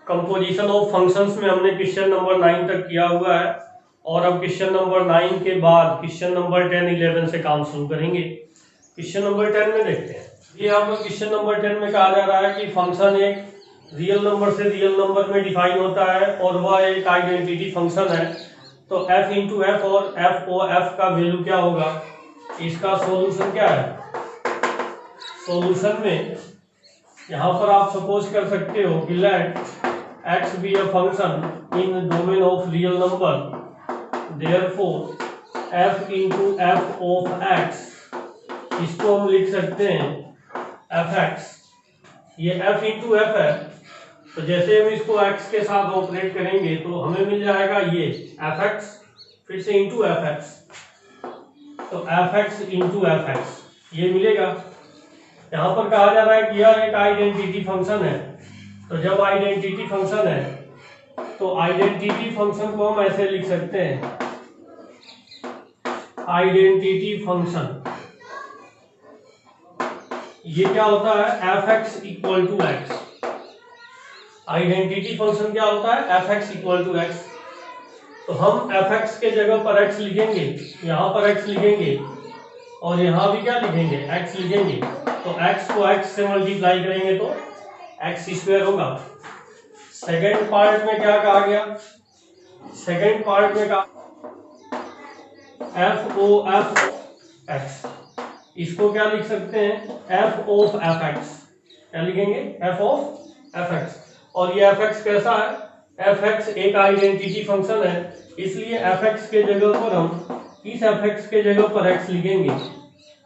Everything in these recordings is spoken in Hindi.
कंपोजिशन ऑफ फंक्शंस में हमने क्वेश्चन नंबर 9 तक किया हुआ है और अब क्वेश्चन नंबर 9 के बाद क्वेश्चन नंबर 10, 11 से काम शुरू करेंगे। क्वेश्चन नंबर 10 में देखते हैं। ये यहाँ पर क्वेश्चन नंबर 10 में कहा जा रहा है कि फंक्शन एक रियल नंबर से रियल नंबर में डिफाइन होता है और वह एक आइडेंटिटी फंक्शन है। तो f इंटू एफ और एफ ओ एफ का वैल्यू क्या होगा, इसका सॉल्यूशन क्या है। सॉल्यूशन में यहाँ पर आप सपोज कर सकते हो कि let x be a function in domain of real number, therefore f into F of x, इसको हम लिख सकते हैं fx। ये f इंटू एफ है, तो जैसे हम इसको x के साथ ऑपरेट करेंगे तो हमें मिल जाएगा ये fx, फिर से इंटू fx, तो fx इंटू fx ये मिलेगा। यहाँ पर कहा जा रहा है कि यह एक आइडेंटिटी फंक्शन है। तो जब आइडेंटिटी फंक्शन है तो आइडेंटिटी फंक्शन को हम ऐसे लिख सकते हैं, आइडेंटिटी फंक्शन ये क्या होता है, fx equal to x। Identity function क्या होता है, fx इक्वल टू x। तो हम fx के जगह पर x लिखेंगे, यहाँ पर x लिखेंगे और यहाँ भी क्या लिखेंगे, x लिखेंगे। तो x को x से मल्टीप्लाई करेंगे तो x स्क्वायर होगा। सेकेंड पार्ट में क्या कहा गया, सेकेंड पार्ट में कहा एफ ओ एफ एक्स, इसको क्या लिख सकते हैं, एफ ऑफ एफ एक्स। क्या लिखेंगे, एफ ऑफ एफ एक्स। और ये एफ एक्स कैसा है, एफ एक्स एक आइडेंटिटी फंक्शन है, इसलिए एफ एक्स के जगह पर हम इस एफ एक्स के जगह पर x लिखेंगे।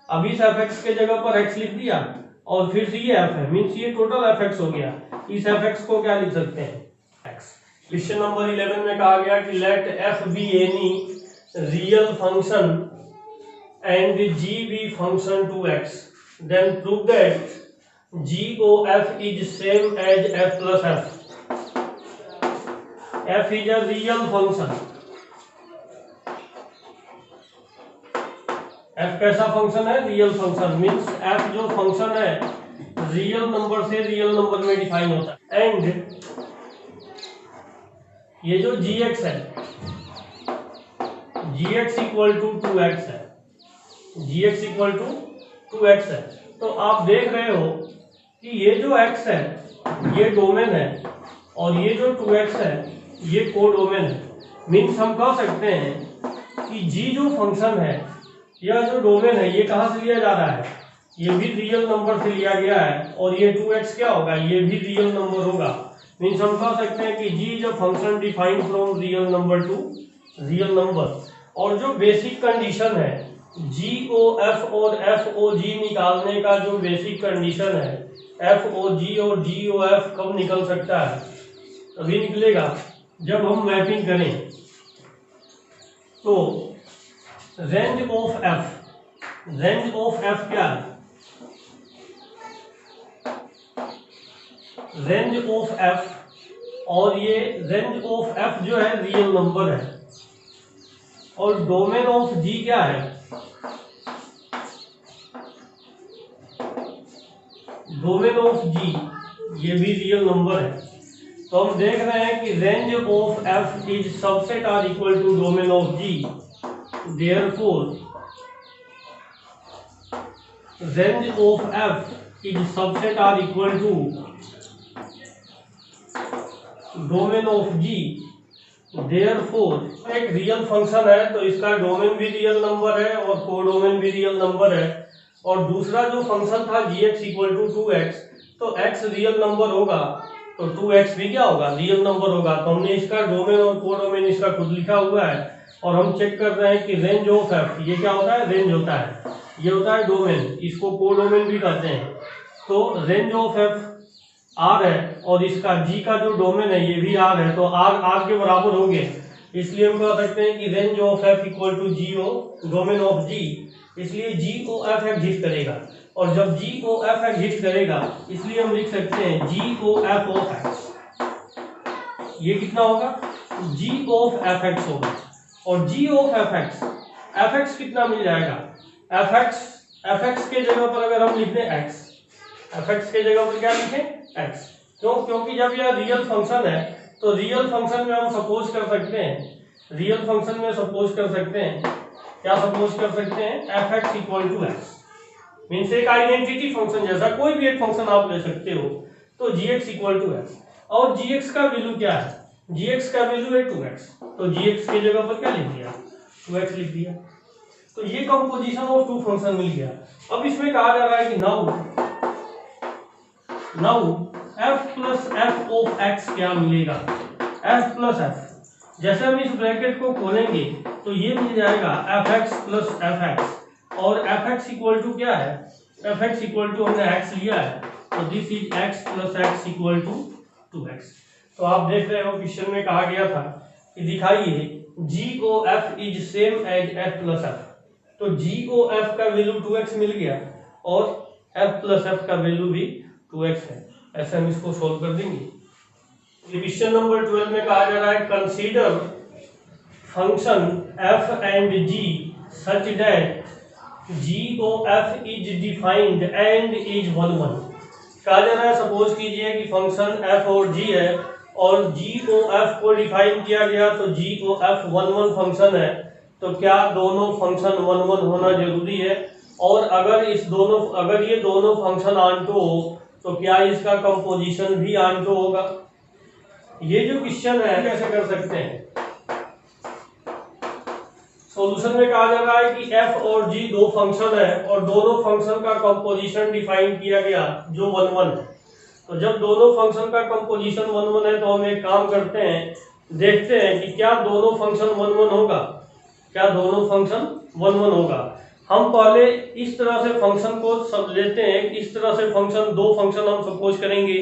अब इस एफ एक्स के जगह पर x लिख दिया और फिर से ये f है, मीन्स ये टोटल एफ एक्स हो गया। इस एफ एक्स को क्या लिख सकते हैं, x। क्वेश्चन नंबर 11 में कहा गया कि let f be any real function and g be function to x, then prove that g o f is same as f plus f। f is a real function, f कैसा फंक्शन है, रियल फंक्शन, मीन्स f जो फंक्शन है रियल नंबर से रियल नंबर में डिफाइन होता है। एंड ये जो gx है, gx इक्वल टू 2x है, gx इक्वल टू 2x है। तो आप देख रहे हो कि ये जो x है ये डोमेन है और ये जो 2x है ये कोडोमेन है। मीन्स हम कह सकते हैं कि g जो फंक्शन है, यह जो डोमेन है ये कहाँ से लिया जा रहा है, ये भी रियल नंबर से लिया गया है और ये 2x क्या होगा, ये भी रियल नंबर होगा। मीन्स हम कह सकते हैं कि g is a function defined from real number two real number. और जो बेसिक कंडीशन है GOF और FOG निकालने का, जो बेसिक कंडीशन है FOG और GOF कब निकल सकता है, तभी निकलेगा जब हम मैपिंग करें। तो range of f, range of f क्या है, रेंज ऑफ f, और ये रेंज ऑफ f जो है रियल नंबर है। और डोमेन ऑफ g क्या है, डोमेन ऑफ g ये भी रियल नंबर है। तो हम देख रहे हैं कि range of f is subset or equal to domain of g, therefore range of f is subset or equal to domain of g, therefore एक रियल फंक्शन है तो इसका डोमेन भी रियल नंबर है और कोडोमेन भी रियल नंबर है। और दूसरा जो फंक्शन था gx इक्वल टू 2x, तो x रियल नंबर होगा तो 2x भी क्या होगा, रियल नंबर होगा। तो हमने इसका डोमेन और कोडोमेन इसका खुद लिखा हुआ है और हम चेक कर रहे हैं कि रेंज ऑफ f ये क्या होता है, रेंज होता है, ये होता है डोमेन, इसको कोडोमेन भी कहते हैं। तो रेंज ऑफ f r है और इसका g का जो डोमेन है ये भी r है, तो r के बराबर होंगे, इसलिए हम कह सकते हैं कि range of f equal to G O domain of g, इसलिए GOF एग्जिस्ट करेगा। और जब GOF एग्जिस्ट करेगा इसलिए हम लिख सकते हैं GOF ऑफ x। ये कितना होगा, G ऑफ fx होगा। और G ऑफ fx कितना मिल जाएगा, fx के जगह पर अगर हम लिख दें x, fx के जगह पर क्या लिखें, x, क्यों? क्योंकि जब यह रियल फंक्शन है तो रियल फंक्शन में हम सपोज कर सकते हैं, रियल फंक्शन में सपोज कर सकते हैं, क्या सपोज कर सकते हैं, F X equal to X, means एक आइडेंटिटी फंक्शन जैसा कोई भी एक फंक्शन आप ले सकते हो। तो जी एक्स इक्वल टू एक्स, और जी एक्स का वैल्यू क्या है, जी एक्स का वैल्यू है 2x, तो जी एक्स की जगह पर क्या लिख दिया, 2x लिख दिया। तो ये कंपोजिशन ऑफ टू फंक्शन मिल गया। अब इसमें कहा जा रहा है कि now f plus F of x क्या मिलेगा, f प्लस एफ, जैसे हम इस ब्रैकेट को खोलेंगे तो ये मिल जाएगा F X plus F X, और एफ एक्स इक्वल टू क्या है, एफ एक्स इक्वल टू हमने एक्स लिया है, तो this is X plus X equal to 2x। तो आप देख रहे हो क्वेश्चन में कहा गया था कि दिखाइए G O F is same as F plus F, तो जी ओ एफ का वैल्यू 2x मिल गया और f प्लस एफ का वैल्यू भी 2x है। ऐसे हम इसको सोल्व कर देंगे। क्वेश्चन नंबर 12 में कहा जा रहा है consider function f and g such that G O F is defined and is 1 1। कहा जा रहा है सपोज कीजिए कि फंक्शन f और g है और जी ओ एफ को डिफाइन किया गया, तो जी ओ एफ 1 1 फंक्शन है, तो क्या दोनों फंक्शन 1 1 होना जरूरी है, और अगर ये दोनों फंक्शन आंटो हो तो क्या इसका कंपोजिशन भी आंटो होगा। ये जो क्वेश्चन है कैसे कर सकते हैं, सॉल्यूशन में कहा जा रहा है कि f और g दो फंक्शन है और दोनों फंक्शन का कंपोजिशन डिफाइन किया गया जो 1 1 है। तो जब दोनों फंक्शन का कंपोजिशन 1 1 है तो हम एक काम करते हैं, देखते हैं कि क्या दोनों फंक्शन 1 1 होगा, क्या दोनों फंक्शन 1 1 होगा। हम पहले इस तरह से फंक्शन को सब लेते हैं, इस तरह से फंक्शन, दो फंक्शन हम सपोज करेंगे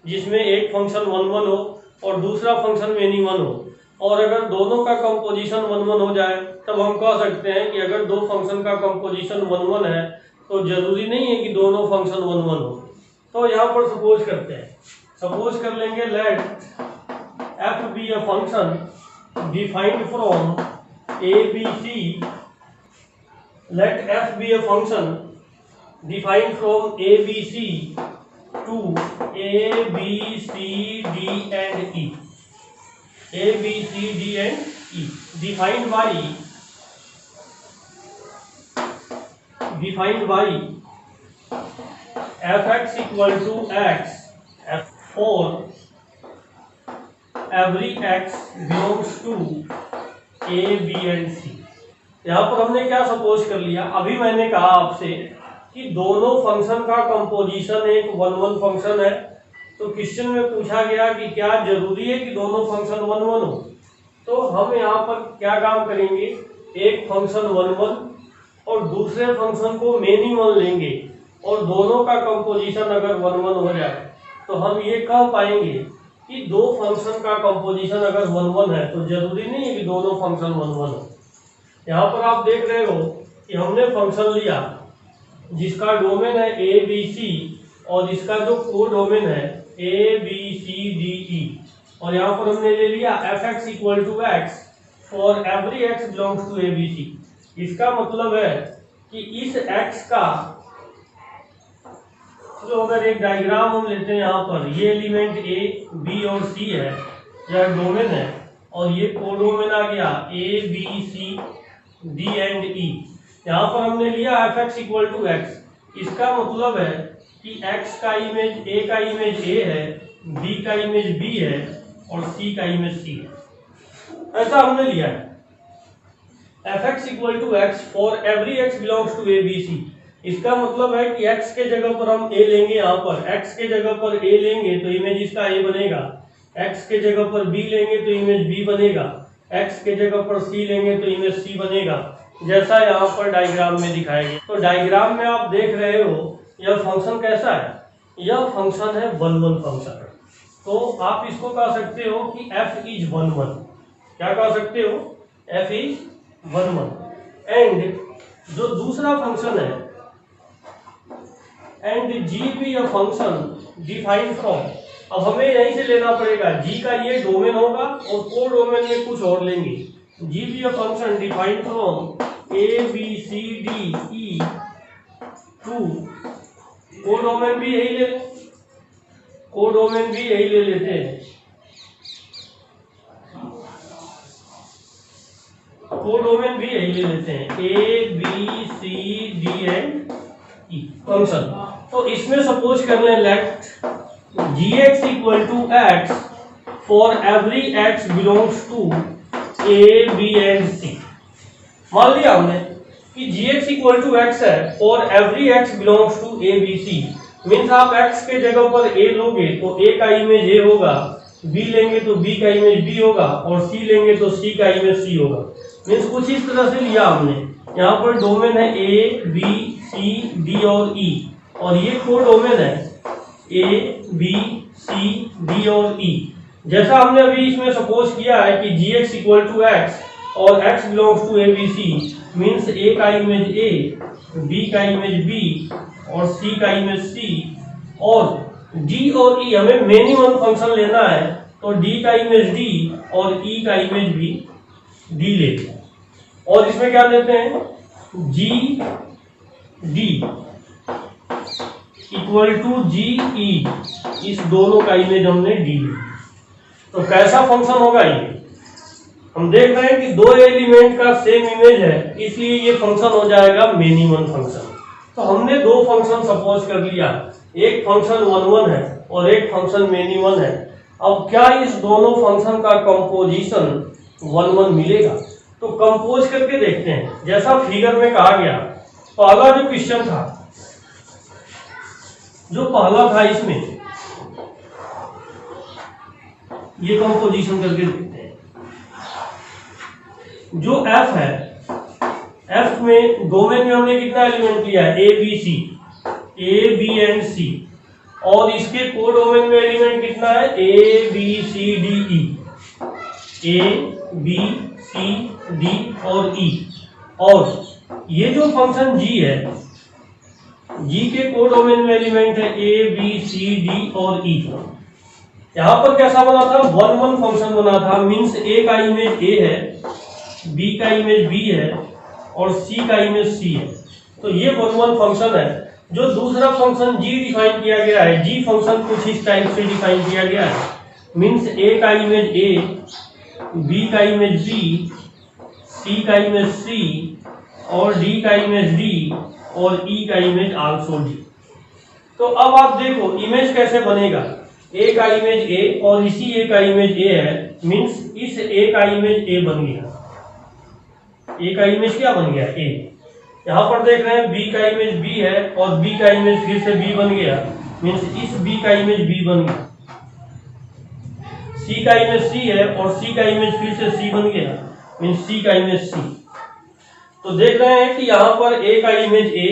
जिसमें एक फंक्शन 1 1 हो और दूसरा फंक्शन मेनी 1 हो, और अगर दोनों का कंपोजिशन 1 1 हो जाए तब हम कह सकते हैं कि अगर दो फंक्शन का कंपोजिशन 1 1 है तो जरूरी नहीं है कि दोनों फंक्शन 1 1 हो। तो यहाँ पर सपोज करते हैं, सपोज कर लेंगे let f be a function defined from A B C, let f be a function defined from A B C to A B C D and E, A B C D and E, defined by F X equal to X for every X belongs to A B and C. यहाँ पर हमने क्या सपोज कर लिया, अभी मैंने कहा आपसे कि दोनों फंक्शन का कंपोजिशन एक 1 1 फंक्शन है, तो क्वेश्चन में पूछा गया कि क्या जरूरी है कि दोनों फंक्शन 1 1 हो। तो हम यहाँ पर क्या काम करेंगे, एक फंक्शन 1 1 और दूसरे फंक्शन को मेनी 1 लेंगे और दोनों का कंपोजिशन अगर 1 1 हो जाए तो हम ये कह पाएंगे कि दो फंक्शन का कंपोजिशन अगर 1 1 है तो जरूरी नहीं है कि दोनों फंक्शन 1 1 हो। यहाँ पर आप देख रहे हो कि हमने फंक्शन लिया जिसका डोमेन है ए बी सी और इसका जो को डोमेन है ए बी सी डी ई, और यहाँ पर हमने ले लिया F X equal to X for every X belongs to A B C. इसका मतलब है कि इस एक्स का जो अगर एक डायग्राम हम लेते हैं, यहाँ पर ये एलिमेंट ए बी और सी है, यह डोमेन है, और ये कोडोमेन आ गया A B C D and E. यहाँ पर हमने लिया F X equal to X, इसका मतलब है कि एक्स का इमेज ए का इमेज ए है, बी का इमेज बी है और सी का इमेज सी है, ऐसा हमने लिया है। F X equal to X for every X belongs to A B C, इसका मतलब है कि x के जगह पर हम a लेंगे, यहाँ पर x के जगह पर a लेंगे तो इमेज इसका a बनेगा, x के जगह पर b लेंगे तो इमेज b बनेगा, x के जगह पर c लेंगे तो इमेज c बनेगा, जैसा यहाँ पर डायग्राम में दिखाया गया। तो डायग्राम में आप देख रहे हो यह फंक्शन कैसा है, यह फंक्शन है 1 1 फंक्शन। तो आप इसको कह सकते हो कि f इज 1 1, क्या कह सकते हो, f इज 1 1। एंड जो दूसरा फंक्शन है and ji be a function defined from, अब हमें यहीं से लेना पड़ेगा, जी का ये डोमेन होगा और को डोमेन में कुछ और लेंगे, G be a function defined from A B C D E to, को डोमेन भी यही ले लें, कोडोमेन भी यही ले लेते हैं, कोडोमेन भी यही ले लेते हैं, A B C D and E function. तो इसमें सपोज कर लें let gx equal to X for every x belongs to A B and C. मान लिया हमने कि gx इक्वल टू एक्स है for every x belongs to A B C. Means आप x के जगह पर a लोगे तो a का इमेज a होगा, b लेंगे तो b का इमेज b होगा, और c लेंगे तो c का इमेज c होगा। मीन्स कुछ इस तरह से लिया हमने। यहाँ पर डोमेन है a b c d और e, और ये कोडोमेन है a b c d और e। जैसा हमने अभी इसमें सपोज किया है कि gx इक्वल टू एक्स और x belongs to A B C, means a का इमेज a, b का इमेज b और c का इमेज c, और d और e हमें मिनिमम फंक्शन लेना है, तो d का इमेज d और e का इमेज भी d लेते हैं। और इसमें क्या लेते हैं, g d इक्वल टू जी ई, इस दोनों का इमेज हमने d लिया। तो कैसा फंक्शन होगा ये, हम देख रहे हैं कि दो एलिमेंट का सेम इमेज है, इसलिए ये फंक्शन हो जाएगा मिनिमम फंक्शन। तो हमने दो फंक्शन सपोज कर लिया, एक फंक्शन 1 1 है और एक फंक्शन मिनिमम है। अब क्या इस दोनों फंक्शन का कंपोजिशन 1 1 मिलेगा? तो कंपोज करके देखते हैं। जैसा फिगर में कहा गया, पहला जो क्वेश्चन था, जो पहला था इसमें ये कंपोजिशन करके देखते हैं। जो f है, f में डोमेन में हमने कितना एलिमेंट लिया है, a b एंड c, और इसके कोडोमेन में एलिमेंट कितना है, a b c d e, a b c d और e। और ये जो फंक्शन g है, g के कोडोमेन में एलिमेंट है a b c d और e। यहाँ पर कैसा बना था, 1 1 फंक्शन बना था। मीन्स a का इमेज a है, b का इमेज b है और c का इमेज c है। तो ये 1 1 फंक्शन है। जो दूसरा फंक्शन g डिफाइन किया गया है, g फंक्शन कुछ इस टाइप से डिफाइन किया गया है। मीन्स a का इमेज a, b का इमेज b, c का इमेज c और d का इमेज d और e का इमेज आल्सो d। तो अब आप देखो इमेज कैसे बनेगा, a का इमेज a और इसी a का इमेज a है। मीन्स इस a का इमेज a बन गया, a का इमेज क्या बन गया, a। यहाँ पर देख रहे हैं b का इमेज b है और b का इमेज फिर से b बन गया। मीन्स इस b का इमेज b बन गया। c का इमेज c है और c का इमेज फिर से c बन गया। मीन्स c का इमेज c। तो देख रहे हैं कि यहाँ पर a का इमेज a,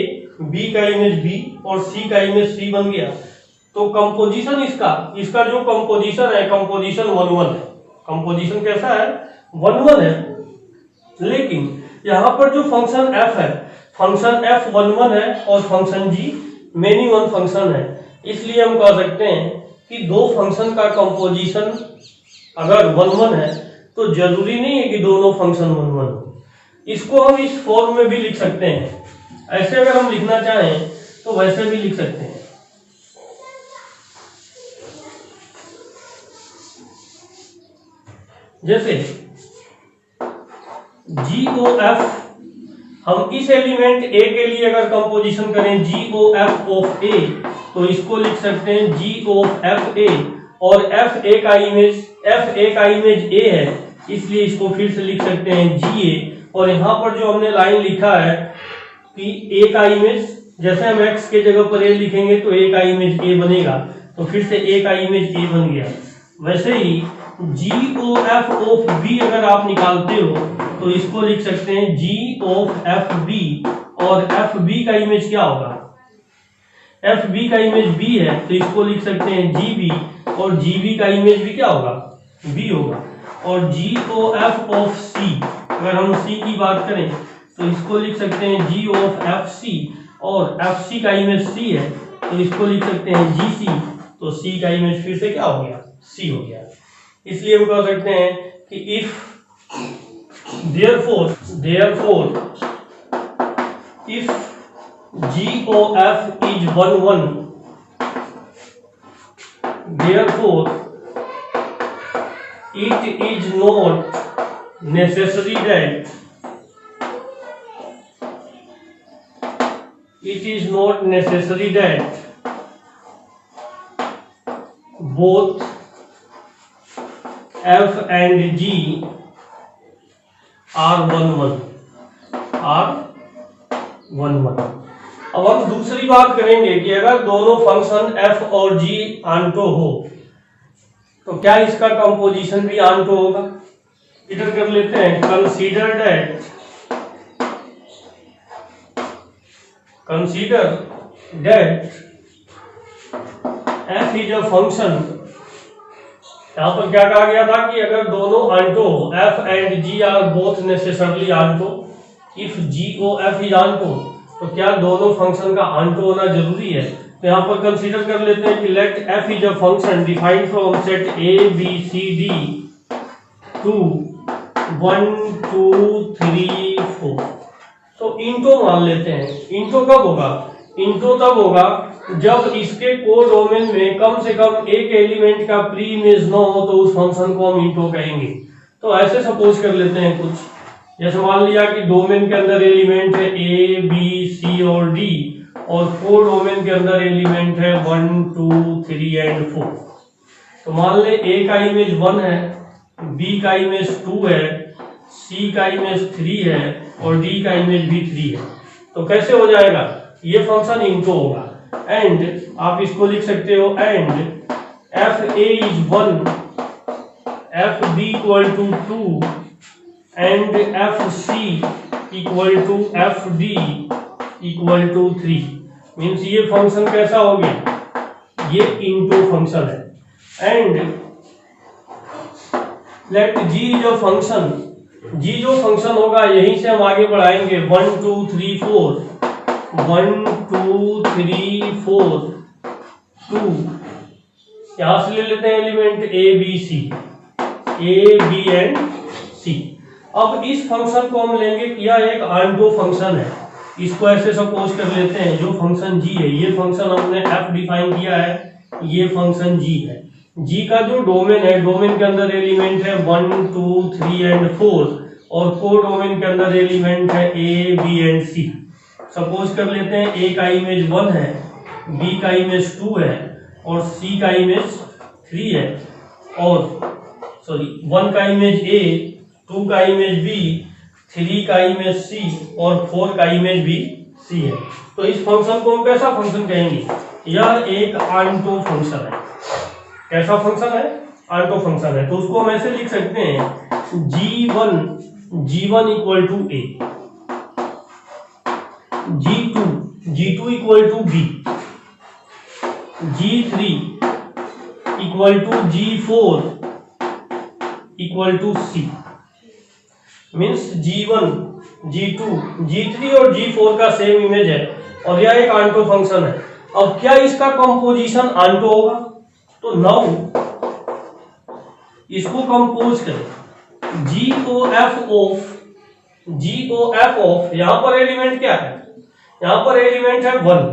b का इमेज b और c का इमेज c बन गया। तो कंपोजिशन इसका जो कंपोजिशन है, कंपोजिशन 1 1 है। कंपोजिशन कैसा है, 1 1 है। लेकिन यहाँ पर जो फंक्शन f है, फंक्शन f 1 1 है और फंक्शन g मिनिमम फंक्शन है। इसलिए हम कह सकते हैं कि दो फंक्शन का कंपोजिशन अगर 1 1 है तो जरूरी नहीं है कि दोनों फंक्शन 1 1 हो। इसको हम इस फॉर्म में भी लिख सकते हैं। ऐसे अगर हम लिखना चाहें तो वैसे भी लिख सकते हैं। जैसे GOF, हम इस एलिमेंट A के लिए अगर कंपोजिशन करें GOF ऑफ A, तो इसको लिख सकते हैं G ऑफ FA। और FA का इमेज A है, इसलिए इसको फिर से लिख सकते हैं GA। और यहाँ पर जो हमने लाइन लिखा है कि A का इमेज, जैसे हम X के जगह पर A लिखेंगे तो A का इमेज A बनेगा, तो फिर से A का इमेज A बन गया। वैसे ही GOF ऑफ B अगर आप निकालते हो तो इसको लिख सकते हैं G ऑफ FB। और FB का इमेज क्या होगा, FB का इमेज B है, तो इसको लिख सकते हैं GB। और GB का इमेज भी क्या होगा, B होगा। और GOF ऑफ C, अगर हम C की बात करें तो इसको लिख सकते हैं G ऑफ FC। और FC का इमेज C है, तो इसको लिख सकते हैं GC। तो C का इमेज फिर से क्या हो गया, C हो गया। इसलिए हम कह सकते हैं कि if therefore if GOF is 1 1 therefore it is not necessary that both f and g are 1 1 अब हम दूसरी बात करेंगे कि अगर दोनों फंक्शन f और g आंटो हो तो क्या इसका कंपोजिशन भी आंटो होगा। इधर कर लेते हैं, consider that f is a function. यहां पर क्या कहा गया था कि अगर दोनों onto f and g are both necessarily onto, if g O f is onto, तो क्या दोनों फंक्शन का आंटो होना जरूरी है। तो यहाँ पर कंसीडर कर लेते हैं कि let f is a function defined from set a b c d टू 1 2 3 4। तो इंटो मान लेते हैं। इंटो कब होगा? इंटो तब होगा जब इसके कोडोमेन में कम से कम एक एलिमेंट का प्री इमेज न हो, तो उस फंक्शन को हम इंटो कहेंगे। तो ऐसे सपोज कर लेते हैं कुछ, जैसे मान लिया कि डोमेन के अंदर एलिमेंट है a b c और d, और कोडोमेन के अंदर एलिमेंट है 1 2 3 एंड 4। तो मान ले a का इमेज 1 है, b का इमेज 2 है, c का इमेज 3 है और d का इमेज भी 3 है। तो कैसे हो जाएगा? ये फंक्शन इंटो होगा। एंड आप इसको लिख सकते हो, and F A is 1, F B equal to 2 and F C equal to F D equal to 3। Means ये फंक्शन कैसा हो गया? ये इंटो फंक्शन है। And let G is a function, G जो फंक्शन होगा यहीं से हम आगे बढ़ाएंगे 1 2 3 4, 1 2 3 4 2। यहां से ले लेते हैं element a b c, a b and c। अब इस फंक्शन को हम लेंगे, यह एक आंटो फंक्शन है। इसको ऐसे सपोज कर लेते हैं, जो फंक्शन g है, ये फंक्शन हमने f डिफाइन किया है, ये फंक्शन g है। g का जो डोमेन है, डोमेन के अंदर एलिमेंट है 1 2 3 एंड 4, और को डोमेन के अंदर एलिमेंट है a b and c। Suppose कर लेते हैं a का इमेज 1 है, b का इमेज 2 है और c का इमेज 3 है, और 1 का इमेज a, 2 का इमेज b, 3 का इमेज c और 4 का इमेज भी c है। तो इस फंक्शन को हम कैसा फंक्शन कहेंगे? यह एक आंटो फंक्शन है। कैसा फंक्शन है? आंटो फंक्शन है। तो उसको हम ऐसे लिख सकते हैं, g1 equal to a, g2 equal to b, g3 equal to g4 equal to c। Means g1 g2 g3 और g4 का सेम इमेज है और यह एक आंटो फंक्शन है। अब क्या इसका कंपोजिशन आंटो होगा? तो नाउ इसको कंपोज करें, GOF ऑफ यहां पर एलिमेंट क्या है? यहां पर एलिमेंट है 1,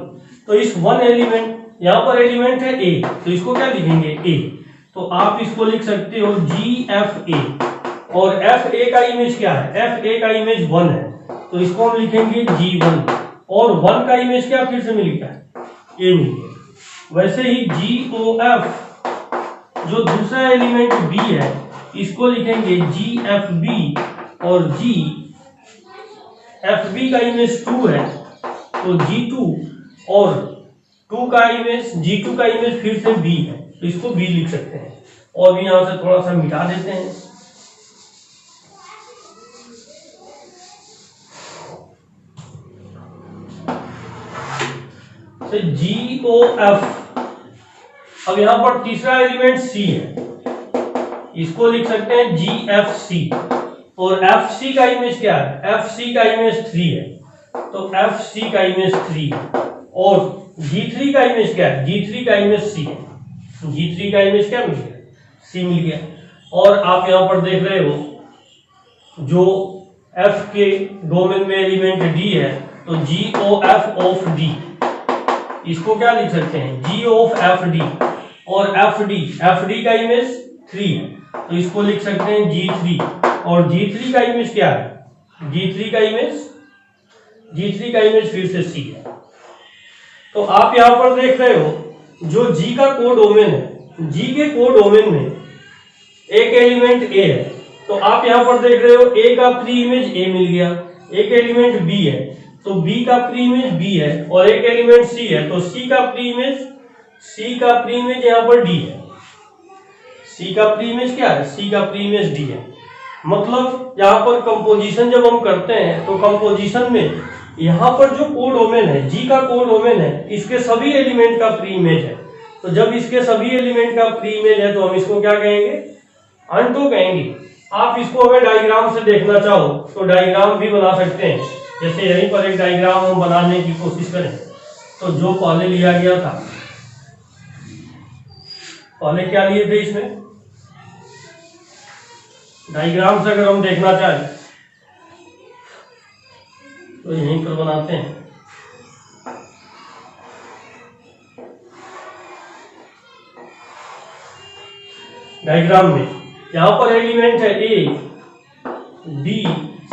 तो इस 1 एलिमेंट, यहां पर एलिमेंट है a, तो इसको क्या लिखेंगे? a। तो आप इसको लिख सकते हो GFA, और FA का इमेज क्या है? FA का इमेज 1 है, तो इसको हम लिखेंगे G1, और 1 का इमेज क्या फिर से मिल गया? A मिल गया। वैसे ही GOF जो दूसरा एलिमेंट b है, इसको लिखेंगे GFB, और GFB का इमेज 2 है, तो G2, और G2 का इमेज फिर से b है, तो इसको b लिख सकते हैं। और भी यहां से थोड़ा सा मिटा देते हैं, तो GOF। अब यहां पर तीसरा एलिमेंट c है, इसको लिख सकते हैं GFC, और FC का इमेज क्या है? FC का इमेज 3 है, तो FC का इमेज 3 है, और G3 का इमेज क्या है? G3 का इमेज c है, G3 का इमेज क्या मिल गया? c मिल गया। और आप यहां पर देख रहे हो जो f के डोमेन में एलिमेंट d है, तो GOF ऑफ d, इसको क्या लिख सकते हैं? G ऑफ FD, और एफ डी का इमेज 3 है, तो इसको लिख सकते हैं G3। और G3 का इमेज क्या है? G3 का इमेज फिर से C है। तो आप यहां पर देख रहे हो जो G का कोडोमेन है, G के कोडोमेन में एक एलिमेंट A है, तो आप यहां पर देख रहे हो A का प्री इमेज A मिल गया, एक एलिमेंट B है तो B का प्री इमेज B है, और एक एलिमेंट C है तो C का प्री इमेज यहां पर D है। C का प्री इमेज क्या है? C का प्री इमेज D है। मतलब यहाँ पर कंपोजिशन जब हम करते हैं तो कंपोजिशन में यहाँ पर जो कोडोमेन है, G का कोडोमेन है, इसके सभी एलिमेंट का प्री इमेज है। तो जब इसके सभी एलिमेंट का प्री इमेज है तो हम इसको क्या कहेंगे? अनटो कहेंगे। आप इसको अगर डायग्राम से देखना चाहो तो डायग्राम भी बना सकते हैं। जैसे यहीं पर एक डायग्राम हम बनाने की कोशिश करें तो जो पहले लिया गया था, पहले क्या लिए थे इसमें डायग्राम से अगर हम देखना चाहें तो यहीं पर बनाते हैं। डायग्राम में यहां पर एलिमेंट है A, B,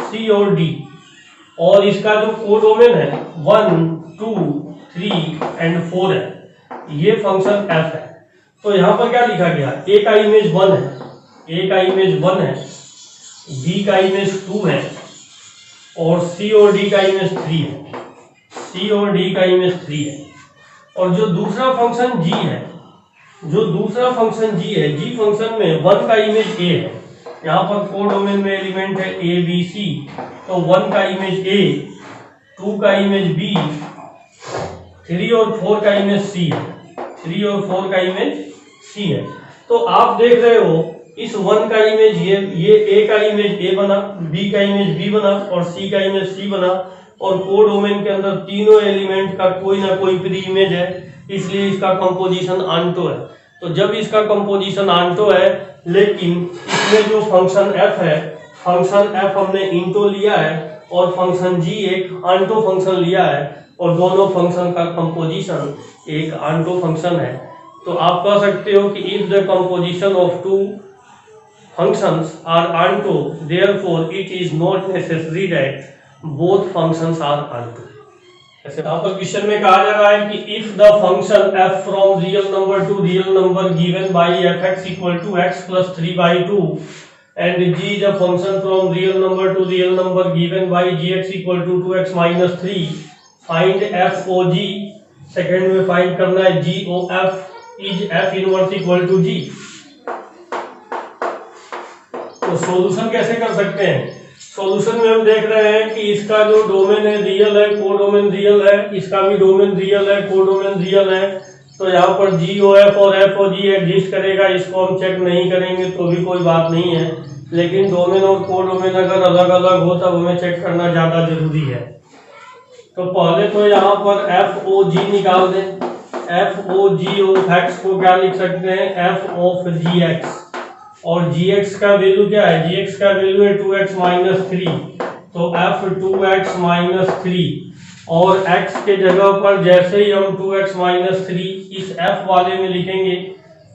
C और D, और इसका जो कोडोमेन है 1, 2, 3 एंड 4 है, ये फंक्शन f है। तो यहां पर क्या लिखा गया? A का इमेज 1 है, B का इमेज 2 है, और C और D का इमेज 3 है, और जो दूसरा फंक्शन G है, G फंक्शन में 1 का इमेज A है। यहाँ पर कोडोमेन में एलिमेंट है A, B, C, तो 1 का इमेज A, 2 का इमेज B, 3 और 4 का इमेज C है। तो आप देख रहे हो इस 1 का इमेज ये A का इमेज A बना, B का इमेज B बना और C का इमेज C बना, और कोडोमेन के अंदर तीनों एलिमेंट का कोई ना कोई प्री इमेज है, इसलिए इसका कंपोजिशन आंटो है। तो जब इसका कंपोजिशन आंटो है, लेकिन इसमें जो फंक्शन f है, फंक्शन f हमने इंटो लिया है और फंक्शन g एक आंटो फंक्शन लिया है, और दोनों फंक्शन का कंपोजिशन एक आंटो फंक्शन है। तो आप कह सकते हो कि if the composition of two functions are onto, therefore it is not necessary that both functions are onto। ऐसे यहाँ पर क्वेश्चन में कहा जा रहा है कि if the function f from real number to real number given by fx equal to x plus 3/2 and g is a function from real number to real number given by gx equal to 2x minus 3, find f o g। Second में फाइंड करना है g o f is f inverse equal to g। तो सॉल्यूशन कैसे कर सकते हैं? सॉल्यूशन में हम देख रहे हैं कि इसका जो डोमेन है रियल है, कोडोमेन रियल है, इसका भी डोमेन रियल है, कोडोमेन रियल है। तो यहाँ पर GOF और FOG एग्जिस्ट करेगा, इसको हम चेक नहीं करेंगे तो भी कोई बात नहीं है, लेकिन डोमेन और कोडोमेन अगर अलग अलग हो तब हमें चेक करना ज़्यादा जरूरी है। तो पहले तो यहाँ पर FOG निकाल दें। FOG ऑफ x को क्या लिख सकते हैं? F ऑफ GX, और gx का वैल्यू क्या है? gx का वैल्यू है 2x माइनस 3, तो f 2x माइनस 3, और x के जगह पर जैसे ही हम 2x माइनस 3 इस f वाले में लिखेंगे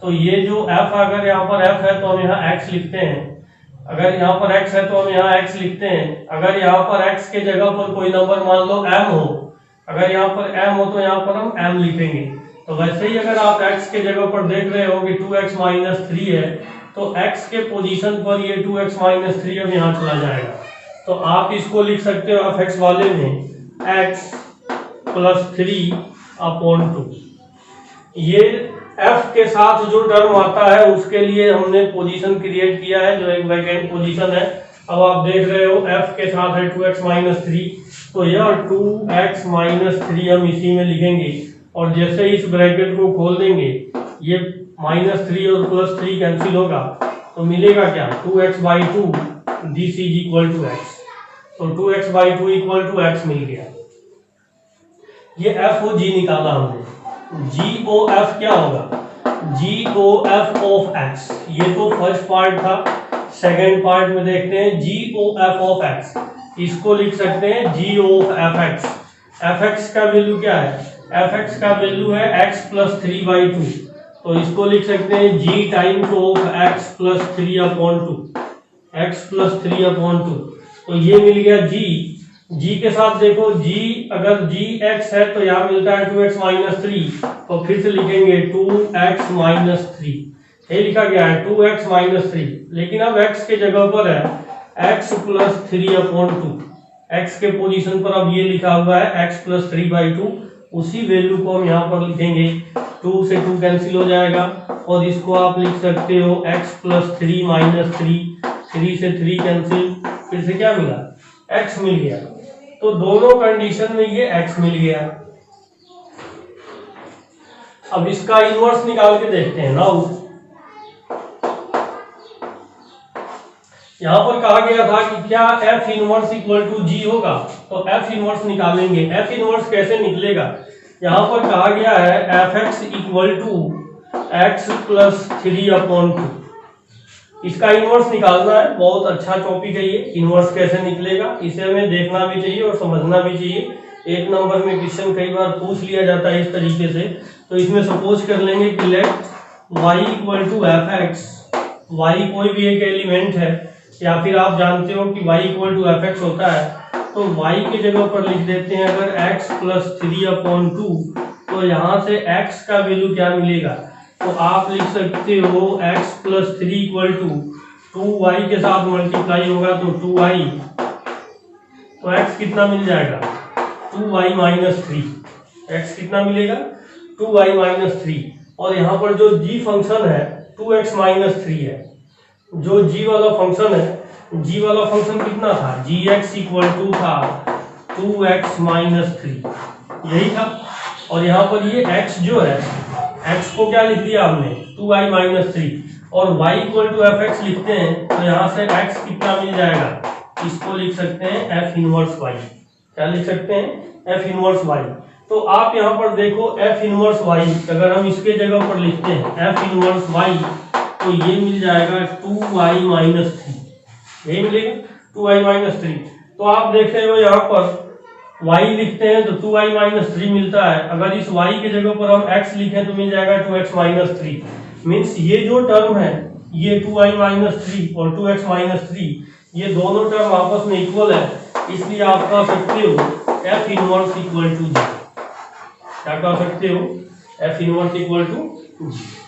तो ये जो f, अगर यहाँ पर f है तो हम यहाँ x लिखते हैं, अगर यहाँ पर x है तो हम यहाँ x लिखते हैं। अगर यहाँ पर x के जगह पर कोई नंबर मान लो m हो, अगर यहाँ पर m हो तो यहाँ पर हम m लिखेंगे। तो वैसे ही अगर आप x के जगह पर देख रहे हो कि 2x माइनस 3 है, तो x के पोजीशन पर ये 2x माइनस 3 अब यहाँ चला जाएगा। तो आप इसको लिख सकते हो f(x) वाले में x प्लस 3/2। ये f के साथ जो टर्म आता है उसके लिए हमने पोजीशन क्रिएट किया है, जो एक वैकेंट पोजीशन है। अब आप देख रहे हो f के साथ है 2x माइनस 3, तो यह 2x माइनस 3 हम इसी में लिखेंगे, और जैसे इस ब्रैकेट को खोल देंगे ये -3 और +3 कैंसिल होगा, तो मिलेगा क्या? 2x/2 this is equal to x। तो 2x/2 इक्वल टू x मिल गया। ये FOG निकाला हमने। GOF क्या होगा? GOF ऑफ x, ये तो फर्स्ट पार्ट था। सेकेंड पार्ट में देखते हैं GOF ऑफ x, इसको लिख सकते हैं G ऑफ fx। fx का वैल्यू क्या है? fx का वैल्यू है x प्लस 3/2, तो इसको लिख सकते हैं G times of X plus 3/2, X plus 3/2। तो ये मिल गया जी। जी के साथ देखो, जी अगर जी एक्स है तो यहाँ मिलता है 2x माइनस 3, तो फिर से लिखेंगे 2x माइनस 3, ये लिखा गया है 2x माइनस 3। लेकिन अब x के जगह पर है x प्लस 3/2, x के पोजीशन पर अब ये लिखा हुआ है x प्लस 3/2। उसी वैल्यू को हम यहाँ पर लिखेंगे, 2 से 2 कैंसिल हो जाएगा और इसको आप लिख सकते हो x प्लस 3 माइनस 3, 3 से 3 कैंसिल, फिर से क्या मिला, x मिल गया। तो दोनों कंडीशन में ये x मिल गया। अब इसका इनवर्स निकाल के देखते हैं। नाउ यहां पर कहा गया था कि क्या f inverse equal to g होगा, तो f इनवर्स निकालेंगे। f इनवर्स कैसे निकलेगा, यहां पर कहा गया है fx equal to x plus 3/2। इसका इनवर्स निकालना है, बहुत अच्छा टॉपिक है ये। इनवर्स कैसे निकलेगा इसे हमें देखना भी चाहिए और समझना भी चाहिए। एक नंबर में क्वेश्चन कई बार पूछ लिया जाता है इस तरीके से। तो इसमें सपोज कर लेंगे कि let y equal to F X, Y कोई भी एक एलिमेंट है, या फिर आप जानते हो कि y equal to F X होता है, तो y के जगह पर लिख देते हैं अगर x प्लस 3/2, तो यहाँ से x का वैल्यू क्या मिलेगा, तो आप लिख सकते हो x plus 3 equal to 2y के साथ मल्टीप्लाई होगा तो 2y, तो x कितना मिल जाएगा 2y माइनस 3, x कितना मिलेगा 2y माइनस 3। और यहाँ पर जो g फंक्शन है 2x माइनस 3 है, जो g वाला फंक्शन है, g वाला फंक्शन कितना था, gx इक्वल टू था 2x माइनस 3, यही था। और यहाँ पर ये x जो है, x को क्या लिख दिया हमने 2y माइनस 3, और y equal to F X लिखते हैं तो यहाँ से x कितना मिल जाएगा, इसको लिख सकते हैं f इनवर्स y। क्या लिख सकते हैं, f इनवर्स y। तो आप यहाँ पर देखो f इनवर्स y, अगर हम इसके जगह पर लिखते हैं f इनवर्स y, तो ये मिल जाएगा 2y माइनस 3, यही मिलेगा 2y माइनस 3। तो आप देख रहे हो यहाँ पर y लिखते हैं तो 2y माइनस 3 मिलता है। अगर इस y के जगह पर हम x लिखें तो मिल जाएगा 2x माइनस 3। मीन्स ये जो टर्म है, ये 2y माइनस 3 और 2x माइनस 3, ये दोनों टर्म आपस में इक्वल है, इसलिए आप कह सकते हो f inverse equal to g। क्या कह सकते हो, f inverse equal to g।